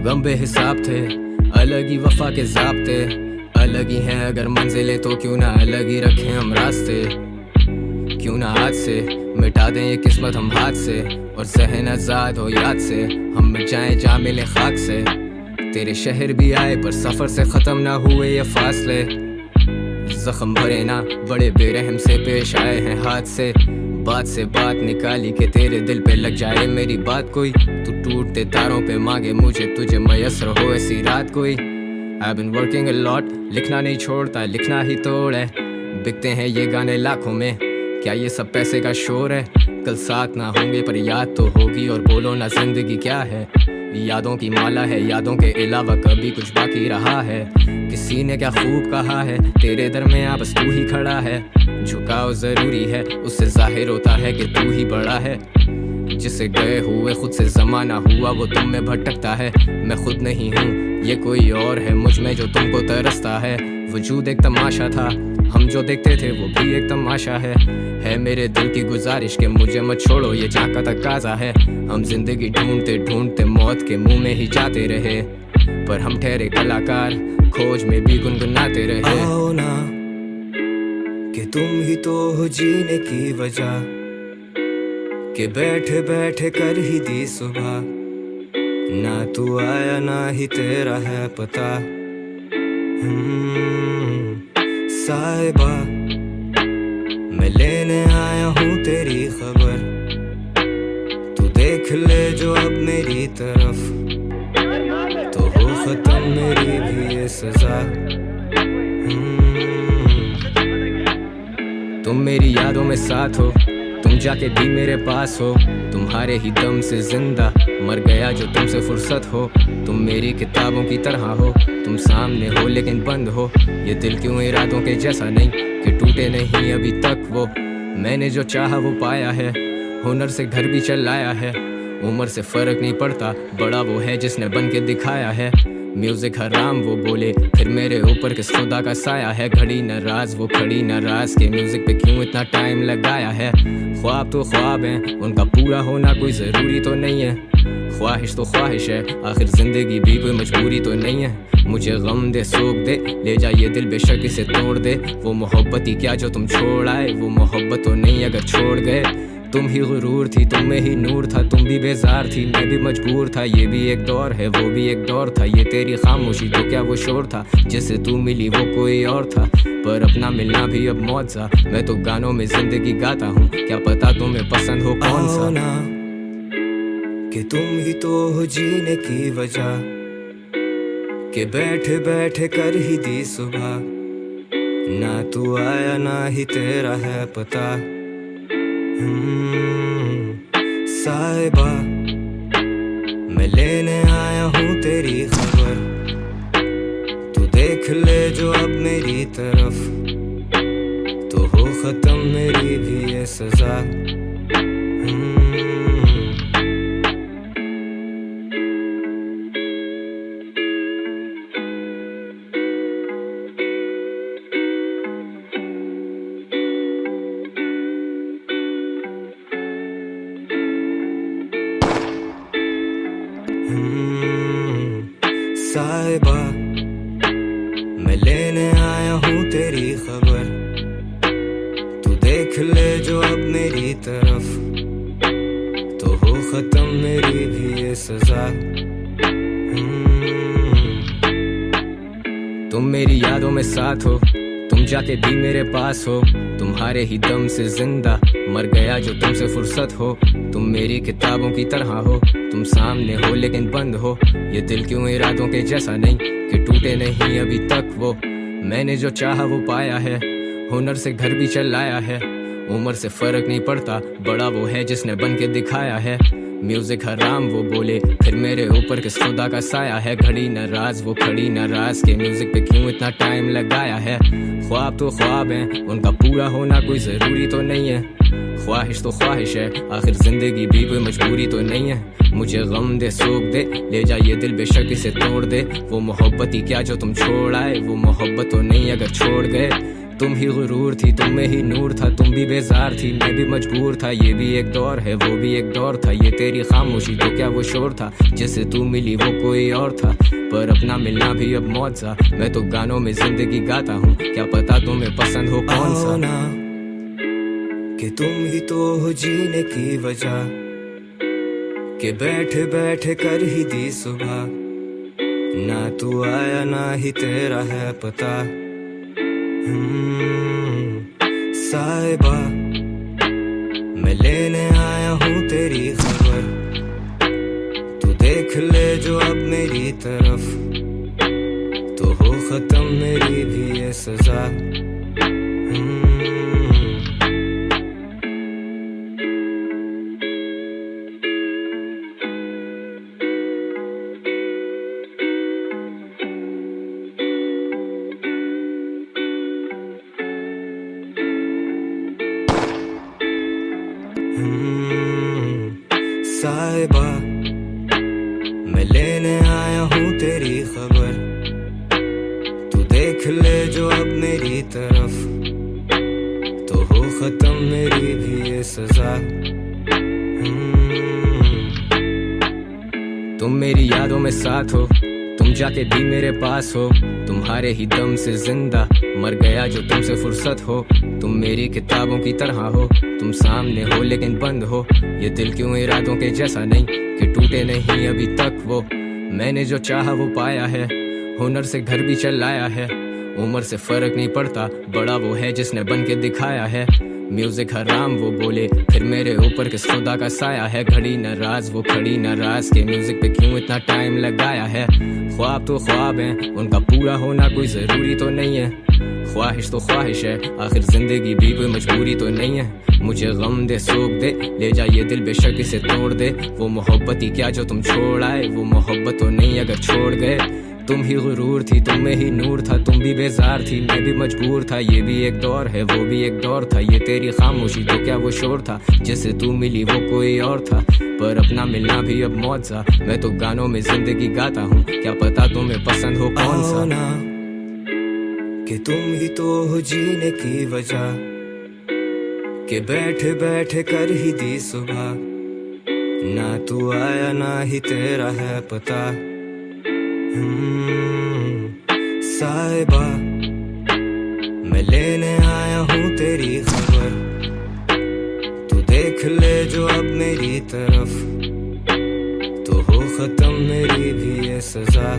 गम बेहिसाब थे, अलग ही वफा के ज़ाब्ते, अलग ही हैं अगर मंजिलें तो क्यों ना अलग ही रखें हम रास्ते। क्यों ना आज से मिटा दें ये किस्मत हम हाथ से, और ज़हन आज़ाद हो याद से, हम मिट जाएं जा मिले खाक से। तेरे शहर भी आए पर सफ़र से ख़त्म ना हुए ये फासले, ज़ख्म भरे ना बड़े बेरहम से पेश आए हैं हाथ से। बात से बात निकाली कि तेरे दिल पे लग जाए मेरी बात कोई, तू टूटते तारों पे मांगे मुझे तुझे मयसर हो ऐसी रात कोई। I've been working a lot, लिखना नहीं छोड़ता लिखना ही तोड़ है, बिकते हैं ये गाने लाखों में, क्या ये सब पैसे का शोर है। कल साथ ना होंगे पर याद तो होगी, और बोलो ना जिंदगी क्या है, यादों की माला है, यादों के अलावा कभी कुछ बाकी रहा है। किसी ने क्या खूब कहा है, तेरे दरमियां बस तू ही खड़ा है। झुकाव जरूरी है, उससे जाहिर होता है कि तू ही बड़ा है। जिसे गए हुए खुद से जमाना हुआ वो तुम में भटकता है। मैं खुद नहीं हूँ ये कोई और है, मुझ में जो तुमको तरसता है। वजूद एक तमाशा था, हम जो देखते थे वो भी एक तमाशा है मेरे दिल की गुजारिश के मुझे मत छोड़ो ये जहाँ का तकाजा है। हम जिंदगी ढूंढते ढूंढते मौत के मुंह में ही जाते रहे, पर हम ठहरे कलाकार खोज में भी गुनगुनाते रहे। आओ ना कि तुम ही तो हो जीने की वजह, कि बैठे बैठे कर ही दी सुबह, ना तू आया ना ही तेरा है पता। साहिबा मैं लेने आया हूँ तेरी खबर, तू देख ले जो अब मेरी तरफ, तो हो खत्म मेरी भी ये सजा। तुम मेरी यादों में साथ हो, तुम जाके भी मेरे पास हो, तुम्हारे ही दम से जिंदा मर गया जो तुमसे फुर्सत हो। तुम मेरी किताबों की तरह हो, तुम सामने हो लेकिन बंद हो। ये दिल क्यों इरादों के जैसा नहीं कि टूटे नहीं अभी तक वो। मैंने जो चाहा वो पाया है, हुनर से घर भी चलाया है। उम्र से फर्क नहीं पड़ता, बड़ा वो है जिसने बन के दिखाया है। म्यूजिक हराम वो बोले, फिर मेरे ऊपर किस खुदा का साया है। घड़ी न राज वो खड़ी न राज के, म्यूजिक पे क्यों इतना टाइम लगाया है। ख्वाब तो ख्वाब हैं, उनका पूरा होना कोई ज़रूरी तो नहीं है। ख्वाहिश तो ख्वाहिश है, आखिर ज़िंदगी भी कोई मजबूरी तो नहीं है। मुझे गम दे सोख दे, ले जा ये दिल बेशक इसे तोड़ दे। वो मोहब्बत ही क्या जो तुम छोड़ आए, वो मोहब्बत तो नहीं अगर छोड़ गए। तुम ही गुरूर थी, तुम में ही नूर था, तुम भी बेजार थी, मैं भी मजबूर था। ये भी एक दौर है, वो भी एक दौर था। ये तेरी खामोशी तो क्या वो शोर था, जिससे तू मिली वो कोई और था। पर अपना मिलना भी अब मौत सा, मैं तो गानों में जिंदगी गाता हूँ, क्या पता तुम्हें पसंद हो कौन सा। ना कि तुम ही तो हो जीने की वजह, कि बैठे बैठे कर ही दी सुबह, ना तू आया ना ही तेरा है पता। साहिबा मैं लेने आया हूँ तेरी खबर, तू देख ले जो अब मेरी तरफ, तो हो खत्म मेरी भी ये सजा। साहिबा मैं लेने आया हूँ तेरी खबर, तू देख ले जो अब मेरी तरफ, तो हो खत्म मेरी भी ये सजा। तुम मेरी यादों में साथ हो, तुम जाके भी मेरे पास हो, तुम्हारे ही दम से जिंदा मर गया जो तुमसे फुर्सत हो। तुम मेरी किताबों की तरह हो, तुम सामने हो लेकिन बंद हो। ये दिल क्यों इरादों के जैसा नहीं कि टूटे नहीं अभी तक वो। मैंने जो चाहा वो पाया है, हुनर से घर भी चलाया है। उम्र से फर्क नहीं पड़ता, बड़ा वो है जिसने बन के दिखाया है। म्यूजिक हराम वो बोले, फिर मेरे ऊपर किस खुदा का साया है। घड़ी न राज वो खड़ी न राज के, म्यूजिक पे क्यों इतना टाइम लगाया है। ख्वाब तो ख्वाब हैं, उनका पूरा होना कोई ज़रूरी तो नहीं है। ख्वाहिश तो ख्वाहिश है, आखिर ज़िंदगी भी कोई मजबूरी तो नहीं है। मुझे गम दे सोख दे, ले जा ये दिल बेशक इसे तोड़ दे। वो मोहब्बत ही क्या जो तुम छोड़ आए, वो मोहब्बत तो नहीं अगर छोड़ गए। तुम ही गुरूर थी, तुम में ही नूर था, तुम भी बेजार थी, मैं भी मजबूर था। ये भी एक दौर है, वो भी एक दौर था। ये तेरी खामोशी तो क्या वो शोर था, जिससे तू मिली वो कोई और था। पर अपना मिलना भी अब मौत सा। मैं तो गानों में जिंदगी गाता हूँ, क्या पता तुम्हें पसंद हो कौन सा। ना कि तुम ही तो हो जीने की वजह, कि बैठे बैठे कर ही दी सुबह। ना तू आया ना ही तेरा है पता। साहिबा मैं लेने आया हूँ तेरी खबर, तू देख ले जो अब मेरी तरफ, तो हो खत्म मेरी भी ये सजा। साहिबा मैं लेने आया हूँ तेरी खबर, तू देख ले जो अब मेरी तरफ, तो हो खत्म मेरी भी ये सजा। तुम मेरी यादों में साथ हो, तुम जाके भी मेरे पास हो। तुम्हारे ही दम से जिंदा मर गया जो तुमसे फुर्सत हो। तुम मेरी किताबों की तरह हो, तुम सामने हो लेकिन बंद हो। ये दिल क्यों इरादों के जैसा नहीं कि टूटे नहीं अभी तक वो। मैंने जो चाहा वो पाया है, हुनर से घर भी चलाया है। उम्र से फर्क नहीं पड़ता, बड़ा वो है जिसने बन के दिखाया है। म्यूजिक हराम वो बोले, फिर मेरे ऊपर किस खुदा का साया है। घड़ी नाराज वो खड़ी नाराज के, म्यूजिक पे क्यों इतना टाइम लगाया है। ख्वाब तो ख्वाब हैं, उनका पूरा होना कोई जरूरी तो नहीं है। ख्वाहिश तो ख्वाहिश है, आखिर जिंदगी भी कोई मजबूरी तो नहीं है। मुझे गम दे सोख दे, ले जा ये दिल बेशक इसे तोड़ दे। वो मोहब्बत ही क्या जो तुम छोड़ आए, वो मोहब्बत तो नहीं अगर छोड़ गए। तुम ही गुरूर थी, तुम में ही नूर था, तुम भी बेजार थी, मैं भी मजबूर था। ये भी एक दौर है, वो भी एक दौर था। ये तेरी खामोशी तो क्या वो शोर था, जिससे तू मिली वो कोई और था। पर अपना मिलना भी अब मौत सा। मैं तो गानों में जिंदगी गाता हूँ, क्या पता तुम्हें पसंद हो कौन सा। ना कि तुम ही तो हो जीने की वजह, कि बैठे बैठे कर ही दी सुबह। ना तू आया ना ही तेरा है पता। साहिबा मैं लेने आया हूँ तेरी खबर, तू देख ले जो अब मेरी तरफ, तो हो खत्म मेरी भी ये सजा।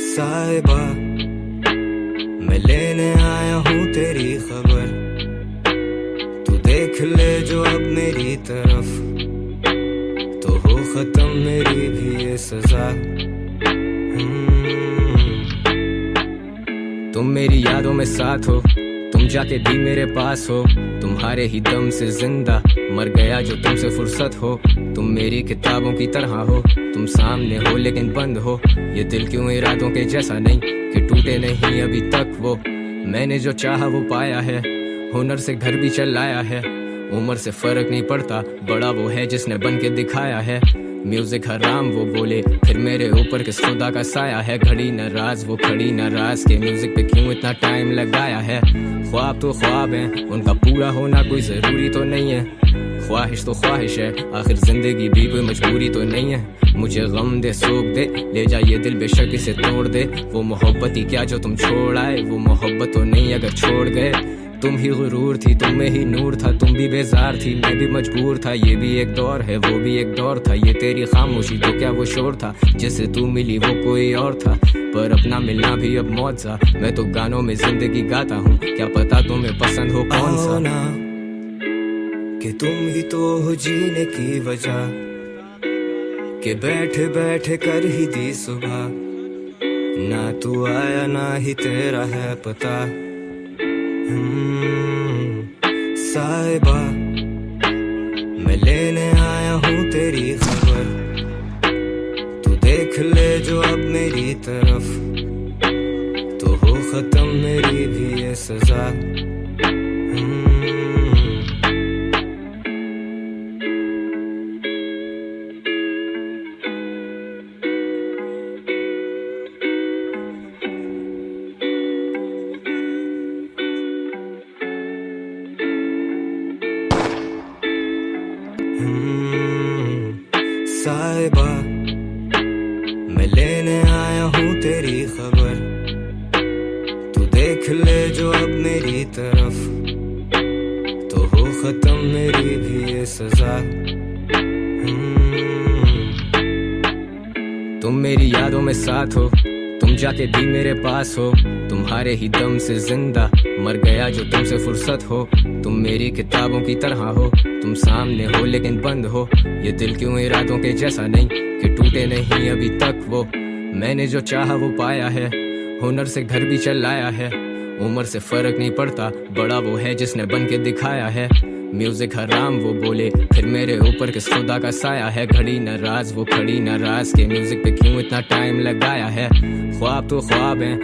साहिबा मैं लेने आया हूँ तेरी खबर, तू देख ले जो अब मेरी तरफ, तो हो खत्म मेरी भी ये सजा। तुम मेरी यादों में साथ हो, तुम जाके भी मेरे पास हो। तुम्हारे ही दम से जिंदा मर गया जो तुमसे फुर्सत हो। तुम मेरी किताबों की तरह हो, तुम सामने हो लेकिन बंद हो। ये दिल क्यों इरादों के जैसा नहीं कि टूटे नहीं अभी तक वो। मैंने जो चाहा वो पाया है, हुनर से घर भी चलाया है। उम्र से फर्क नहीं पड़ता, बड़ा वो है जिसने बन के दिखाया है। म्यूजिक हराम वो बोले, फिर मेरे ऊपर किस खुदा का साया है। घड़ी नाराज वो खड़ी नाराज के, म्यूजिक पे क्यों इतना टाइम लगाया है। ख्वाब तो ख्वाब हैं, उनका पूरा होना कोई जरूरी तो नहीं है। ख्वाहिश तो ख्वाहिश है, आखिर जिंदगी भी कोई मजबूरी तो नहीं है। मुझे गम दे सोख दे, ले जा ये दिल बेशक इसे तोड़ दे। वो मोहब्बत ही क्या जो तुम छोड़ आए, वो मोहब्बत तो नहीं अगर छोड़ गए। तुम ही गुरूर थी, तुम में ही नूर था, तुम भी बेजार थी, मैं भी मजबूर था। ये भी एक दौर है, वो भी एक दौर था। ये तेरी खामोशी तो क्या वो शोर था, जिससे तू मिली वो कोई और था। पर अपना मिलना भी अब मौत सा। मैं तो गानों में जिंदगी गाता हूँ, क्या पता तुम्हें पसंद हो कौन सा। ना कि तुम ही तो हो जीने की वजह, कि बैठे बैठे कर ही दी सुबह। ना तू आया ना ही तेरा है पता। साहिबा मैं लेने आया हूँ तेरी खबर, तू देख ले सजा। साहिबा मैं लेने आया हूँ तेरी खबर, तू देख ले जो अब मेरी तरफ, तो हो खत्म मेरी भी ये सजा। तुम मेरी यादों में साथ हो, तुम जाके भी मेरे पास हो, तुम्हारे ही दम से जिंदा मर गया जो तुमसे फुर्सत हो। तुम मेरी किताबों की तरह हो, तुम सामने हो लेकिन बंद हो। ये दिल क्यों इरादों के जैसा नहीं कि टूटे नहीं अभी तक वो। मैंने जो चाहा वो पाया है, हुनर से घर भी चलाया है। उम्र से फर्क नहीं पड़ता, बड़ा वो है जिसने बन के दिखाया है। म्यूजिक हराम वो बोले, फिर मेरे ऊपर किस खुदा का साया है। घड़ी न राज वो खड़ी न राज के, म्यूजिक पे क्यों इतना टाइम लगाया है। ख्वाब तो ख्वाब हैं